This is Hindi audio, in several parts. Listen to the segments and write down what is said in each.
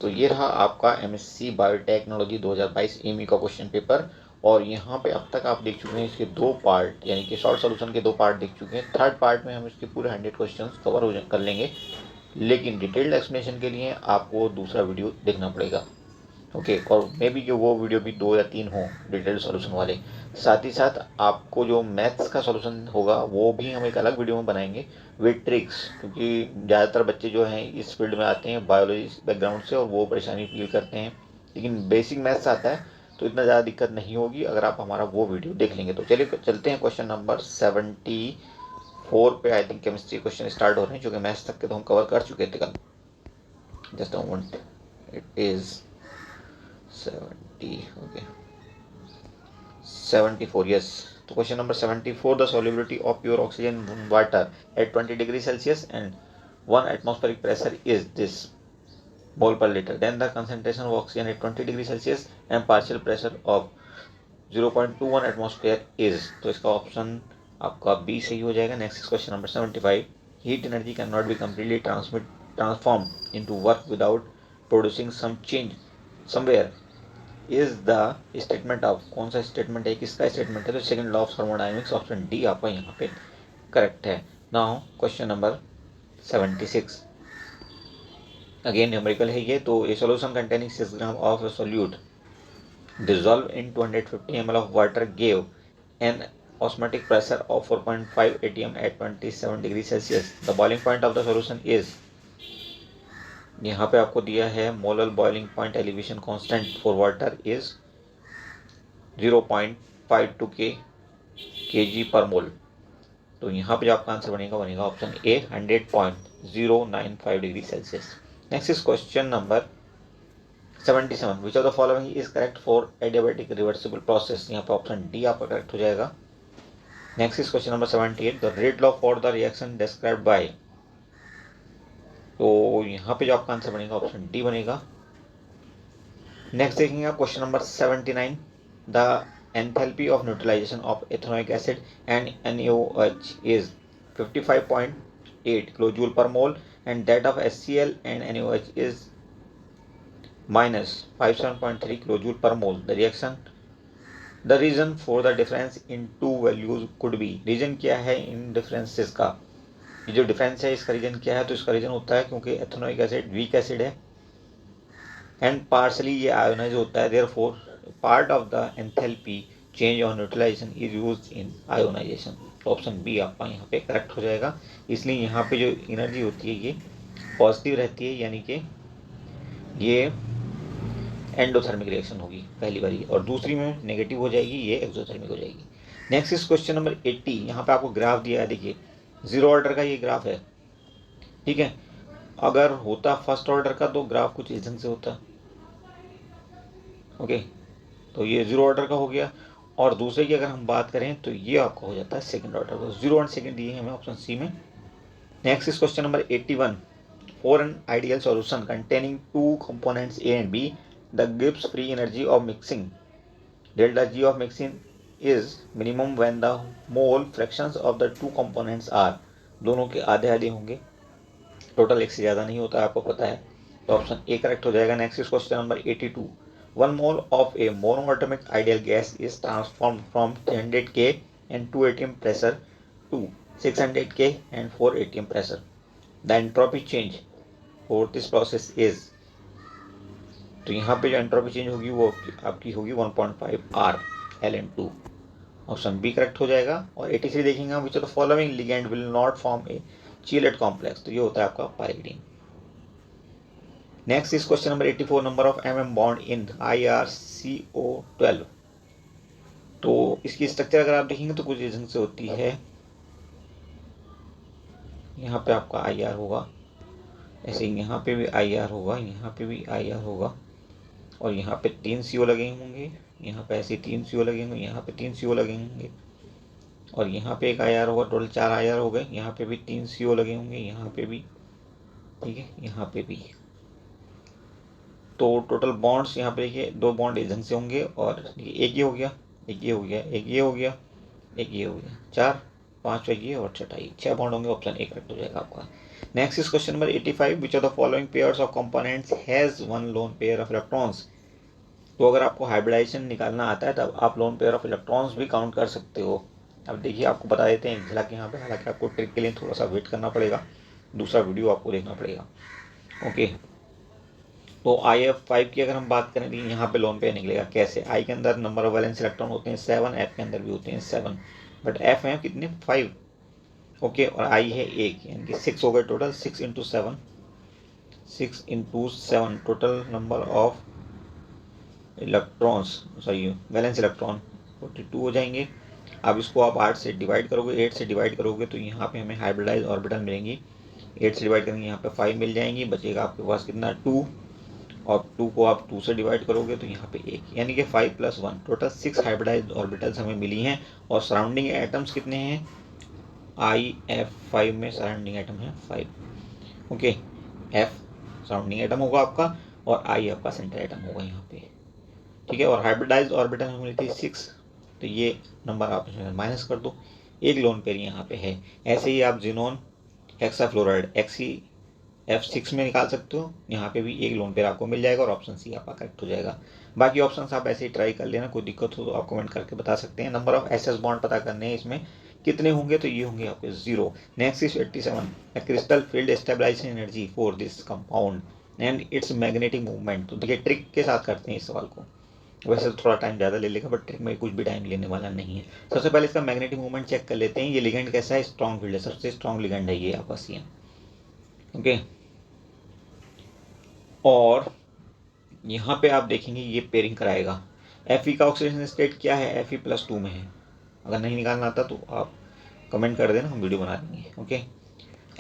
तो ये रहा आपका एमएससी बायोटेक्नोलॉजी 2022 एमयू का क्वेश्चन पेपर। और यहाँ पे अब तक आप देख चुके हैं इसके 2 पार्ट, यानी कि शॉर्ट सॉल्यूशन के 2 पार्ट देख चुके हैं। थर्ड पार्ट में हम इसके पूरे 100 क्वेश्चंस कवर कर लेंगे, लेकिन डिटेल्ड एक्सप्लेनेशन के लिए आपको दूसरा वीडियो देखना पड़ेगा। ओके, और मे बी जो वो वीडियो भी 2 या 3 हो डिटेल्ड सॉल्यूशन वाले। साथ ही साथ आपको जो मैथ्स का सॉल्यूशन होगा वो भी हम एक अलग वीडियो में बनाएंगे विद ट्रिक्स, क्योंकि ज़्यादातर बच्चे जो हैं इस फील्ड में आते हैं बायोलॉजी बैकग्राउंड से और वो परेशानी फील करते हैं, लेकिन बेसिक मैथ्स आता है तो इतना ज़्यादा दिक्कत नहीं होगी अगर आप हमारा वो वीडियो देख लेंगे। तो चलिए चलते हैं क्वेश्चन नंबर 74 पे। I think chemistry question start हो रहे हैं, जो कि मैथ्स तक के तो हम कवर कर चुके थे कल। Just a moment, it is 70, okay, 74, yes. तो question number 74, the solubility of pure oxygen in water at 20 degree Celsius and 1 atmospheric pressure is this mole per liter. Then the concentration of oxygen at 20 degree Celsius and partial pressure of 0.21 atmosphere is. तो इसका ऑप्शन आपका बी सही हो जाएगा। Next question number 75, heat energy can not be completely transform into work without producing some change somewhere is the statement of. कौन सा स्टेटमेंट है, किसका स्टेटमेंट है? तो second law of thermodynamics, option D आपका यहाँ पे करेक्ट है। Now question number 76, again numerical है ये। तो a solution containing 6 gram of solute dissolved in 250 ml of water gave an osmotic pressure of 4.5 atm at 27 degrees Celsius. The boiling point of the solution is, यहाँ पे आपको दिया है molar boiling point elevation constant for water is 0.52 kg पर मोल। तो यहाँ पे जो आपका आंसर बनेगा option A 100.095 degree Celsius. Next is question number 77, which of the following is correct for adiabatic reversible process. यहाँ पे ऑप्शन डी आपका करेक्ट हो जाएगा। Next is question number 78, the rate law for the reaction described bye. तो यहाँ पे जो आपका आंसर बनेगा ऑप्शन डी बनेगा। नेक्स्ट देखेंगे आप question number 79, the enthalpy of neutralization of ethanoic acid and NaOH is 55.8 kilojoule per mole and that of HCl and NaOH is -57.3 kilojoule per mole. The reaction, the reason for the difference in two values could be. Reason क्या है इन डिफरेंसेस का? ये जो डिफरेंस है इसका रीजन क्या है? तो इसका रीजन होता है क्योंकि एथेनोइक एसिड वीक एसिड है एंड पार्शली ये आयोनाइज होता है, therefore part of the enthalpy change on neutralisation is used in ionisation. तो ऑप्शन बी आपका यहाँ पे करेक्ट हो जाएगा। इसलिए यहाँ पे जो एनर्जी होती है ये पॉजिटिव रहती है, यानी कि ये एंडोथर्मिक रिएक्शन होगी पहली बारी, और दूसरी में नेगेटिव हो जाएगी, ये एक्सोथर्मिक हो जाएगी। नेक्स्ट इज क्वेश्चन नंबर 80, यहाँ पे आपको ग्राफ दिया है, देखिए 0 ऑर्डर का ये ग्राफ है, ठीक है। अगर होता फर्स्ट ऑर्डर का तो ग्राफ कुछ इस ढंग से होता, ओके। तो ये 0 ऑर्डर का हो गया, और दूसरे की अगर हम बात करें तो ये आपका हो जाता है सेकंड ऑर्डर का। 0 और सेकंड दिए हैं हमें ऑप्शन सी में। Next is question number 81, for an ideal solution containing 2 components A and B, the Gibbs free energy of mixing delta G of mixing is minimum when the mole fractions of the 2 components are। दोनों के आधे आधे होंगे, टोटल एक से ज़्यादा नहीं होता है, आपको पता है। तो ऑप्शन ए करेक्ट हो जाएगा। Next is question number 82, 1 mole of a monoatomic ideal gas is transformed from 300 K and 2 atm pressure to 600 K and 4 atm pressure. The entropy change for this process is। तो यहाँ पे जो एंट्रोपी चेंज होगी वो आपकी होगी 1.5 R Ln2। Option B correct हो जाएगा। और 83 देखेंगे हम, विच of the following ligand will not form A चीलेट complex. तो ये होता है आपका pyridine. Next is question number 84, number of MM bond in IRCO12। तो इसकी स्ट्रक्चर अगर आप देखेंगे तो कुछ इस ढंग से होती है, यहाँ पे आपका IR होगा, ऐसे यहाँ पे भी IR होगा, यहाँ पे भी IR होगा, और यहाँ पे 3 CO लगे होंगे, यहाँ पे ऐसे 3 CO लगे होंगे, यहाँ पे 3 CO लगे होंगे, और यहाँ पे एक IR होगा। टोटल 4 IR हो गए। यहाँ पे भी 3 CO लगे होंगे, यहाँ पे भी, ठीक है, यहाँ पे भी। तो टोटल बॉन्ड्स यहाँ पे देखिए 2 बॉन्ड इस ढंग से होंगे, और एक ये हो गया, एक ये हो गया, एक ये हो गया, एक ये हो गया, 4। पांचवा ये और छठा ये, 6 बॉन्ड होंगे, ऑप्शन ए करेक्ट हो जाएगा आपका। Next is question number 85, which of the following pairs of components has one lone pair of electrons. तो अगर आपको हाइब्रिडाइजेशन निकालना आता है तब आप लोन पेयर ऑफ इलेक्ट्रॉन्स भी काउंट कर सकते हो। अब देखिए आपको बता देते हैं झलक यहाँ पे, हालांकि आपको ट्रिक के लिए थोड़ा सा वेट करना पड़ेगा, दूसरा वीडियो आपको देखना पड़ेगा। ओके, तो IF5 की अगर हम बात करें तो यहाँ पे लोन पेयर निकलेगा कैसे। आई के अंदर नंबर ऑफ वैलेंस इलेक्ट्रॉन होते हैं 7, एफ के अंदर भी होते हैं 7, बट एफ है कितने 5। ओके, और आई है 1, यानी कि 6 हो गए total. 6 into 7, 6 into 7 total number of electrons, sorry valence electron 42 हो जाएंगे। अब इसको आप 8 से डिवाइड करोगे, 8 से डिवाइड करोगे तो यहाँ पे हमें हाइब्रिडाइज ऑर्बिटल मिलेंगी। 8 से डिवाइड करेंगे यहाँ पे 5 मिल जाएंगी, बचेगा आपके पास कितना 2, और 2 को आप 2 से डिवाइड करोगे तो यहाँ पे 1, यानी कि 5 + 1 टोटल 6 हाइब्रिडाइज ऑर्बिटल्स हमें मिली हैं। और सराउंडिंग एटम्स कितने हैं, IF5 में सराउंडिंग एटम है 5। ओके, F सराउंडिंग एटम होगा आपका और I आपका सेंटर एटम होगा यहाँ पे, ठीक है। और हाइब्रिडाइज ऑर्बिटल हमें मिली थी 6, तो ये नंबर आप इसमें माइनस कर दो, एक लोन पेयर यहाँ पे है। ऐसे ही आप जिनोन हेक्साफ्लोराइड F6 में निकाल सकते हो, यहाँ पे भी एक लोन पेयर आपको मिल जाएगा और ऑप्शन सी आपका करेक्ट हो जाएगा। बाकी ऑप्शंस आप ऐसे ही ट्राई कर लेना, कोई दिक्कत हो तो आप कमेंट करके बता सकते हैं। नंबर ऑफ SS बॉन्ड पता करने हैं, इसमें कितने होंगे, तो ये होंगे आपके 0। Next is 87, crystal field stabilisation energy for this compound and its magnetic movement. तो देखिए ट्रिक के साथ करते हैं इस सवाल को, वैसे तो थोड़ा टाइम ज़्यादा ले लेगा बट ट्रिक में कुछ भी टाइम लेने वाला नहीं है। सबसे पहले इसका मैग्नेटिक मूवमेंट चेक कर लेते हैं। ये लिगेंड कैसा है, स्ट्रॉन्ग फील्ड है, सबसे स्ट्रॉन्ग लिगेंड है ये आपका CN। ओके, और यहाँ पे आप देखेंगे ये पेयरिंग कराएगा। Fe का ऑक्सीडेशन स्टेट क्या है, Fe+2 में है। अगर नहीं निकालना आता तो आप कमेंट कर देना, हम वीडियो बना देंगे। ओके,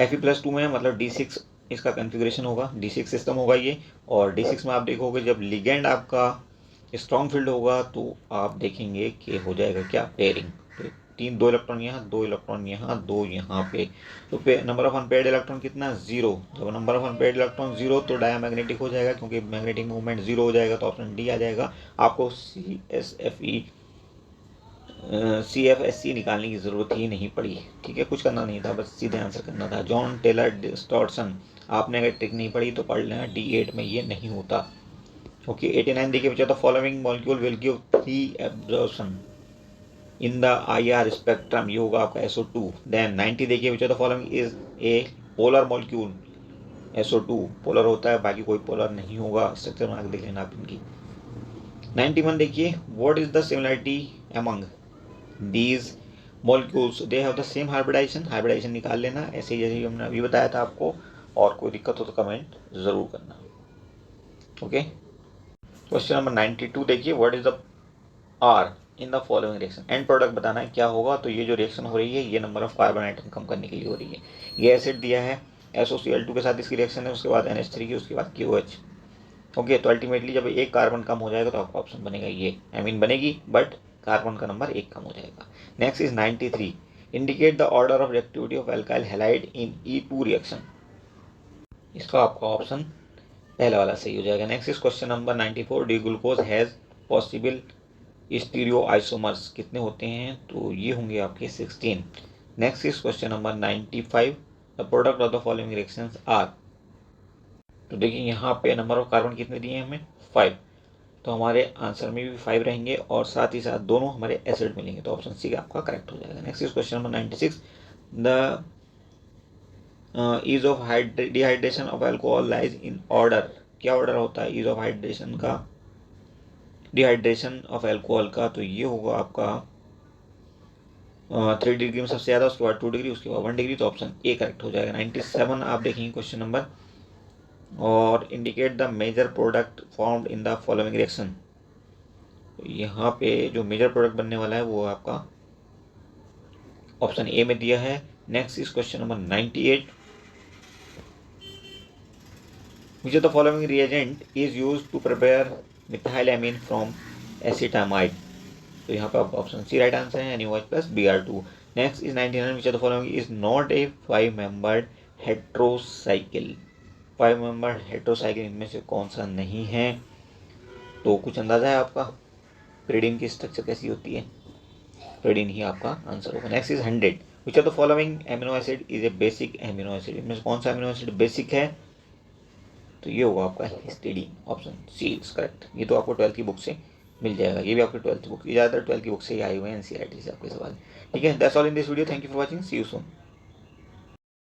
Fe+2 में है, मतलब D6 इसका कन्फिग्रेशन होगा, D6 सिस्टम होगा ये। और D6 में आप देखोगे जब लिगेंड आपका स्ट्रॉन्ग फील्ड होगा तो आप देखेंगे कि हो जाएगा क्या, पेयरिंग। तो 2 इलेक्ट्रॉन यहाँ, 2 इलेक्ट्रॉन यहाँ, 2 यहाँ पे, तो नंबर ऑफ अनपेयर्ड इलेक्ट्रॉन कितना 0। जब नंबर ऑफ अनपेयर्ड इलेक्ट्रॉन 0 तो डायमैग्नेटिक हो जाएगा, क्योंकि मैग्नेटिक मूवमेंट 0 हो जाएगा, तो ऑप्शन डी आ जाएगा। आपको CFSC निकालने की ज़रूरत ही नहीं पड़ी, ठीक है, कुछ करना नहीं था, बस सीधे आंसर करना था। जॉन टेलर डिस्टॉर्शन, आपने अगर ट्रिक नहीं पढ़ी तो पढ़ लेना, D8 में ये नहीं होता। ओके, 89 देखिए, विच of the following molecule will give 3 absorption in the IR spectrum, ये होगा आपका SO2। देन 90 देखिए, विच of the following is a polar molecule, SO2 polar होता है, बाकी कोई पोलर नहीं होगा। स्ट्रक्चर बना के देख लेना आप इनकी। 91 देखिए, what is the similarity among these molecules, they have the same hybridisation. Hybridisation निकाल लेना, ऐसे ही जैसे हमने अभी बताया था आपको, और कोई दिक्कत हो तो कमेंट जरूर करना। ओके, क्वेश्चन नंबर 92 देखिए, what is the R in the following reaction, and product बताना है क्या होगा। तो ये जो रिएक्शन हो रही है ये नंबर ऑफ कार्बन आइटम कम करने के लिए हो रही है। ये एसिड दिया है, SOCl2 के साथ इसकी रिएक्शन है, उसके बाद NH3 की, उसके बाद QH। ओके, तो अल्टीमेटली जब एक कार्बन कम हो जाएगा तो आपका ऑप्शन बनेगा ये, बनेगी, बट कार्बन का नंबर 1 कम हो जाएगा। Next is 93, indicate the order of reactivity of alkyl halide in E2 reaction. इसका आपका ऑप्शन पहला वाला सही हो जाएगा। Next is question number 94, D glucose has possible stereo isomers, कितने होते हैं, तो ये होंगे आपके 16। Next is question number 95, the product of the following reactions are. तो देखिए यहाँ पे नंबर ऑफ कार्बन कितने दिए हैं हमें 5, तो हमारे आंसर में भी 5 रहेंगे और साथ ही साथ दोनों हमारे एसिड मिलेंगे, तो ऑप्शन सी आपका करेक्ट हो जाएगा। Next is question number 96, the ease of dehydration of alcohol lies in order, क्या ऑर्डर होता है ईज ऑफ हाइड्रेशन का, डिहाइड्रेशन ऑफ अल्कोहल का, तो ये होगा आपका 3 डिग्री में सबसे ज़्यादा, उसके बाद 2 डिग्री, उसके बाद 1 डिग्री, तो ऑप्शन ए करेक्ट हो जाएगा। 97 आप देखेंगे क्वेश्चन नंबर, और indicate the major product formed in the following reaction. तो यहाँ पे जो मेजर प्रोडक्ट बनने वाला है वो आपका ऑप्शन ए में दिया है। Next is question number 98, which of the following reagent is used to prepare methylamine from acetamide. तो यहाँ पे ऑप्शन सी राइट आंसर है, NaOH plus Br2। Next is 99, which of the following is not a 5 membered heterocycle. 5 membered heterocycle इनमें से कौन सा नहीं है, तो कुछ अंदाजा है आपका, pyridine की स्ट्रक्चर कैसी होती है, pyridine ही आपका आंसर होगा। Next is 100, which of the following amino acid is a basic amino acid, इनमें कौन सा एमिनो एसिड बेसिक है, तो ये होगा आपका histidine, option C is correct. ये तो आपको 12th की बुक से मिल जाएगा, ये भी आपकी 12th की बुक, ज़्यादातर 12th की बुक से ही आए हुए हैं, एनसीईआरटी से आपके सवाल। ठीक है, that's all in this video, thank you for watching, see you soon.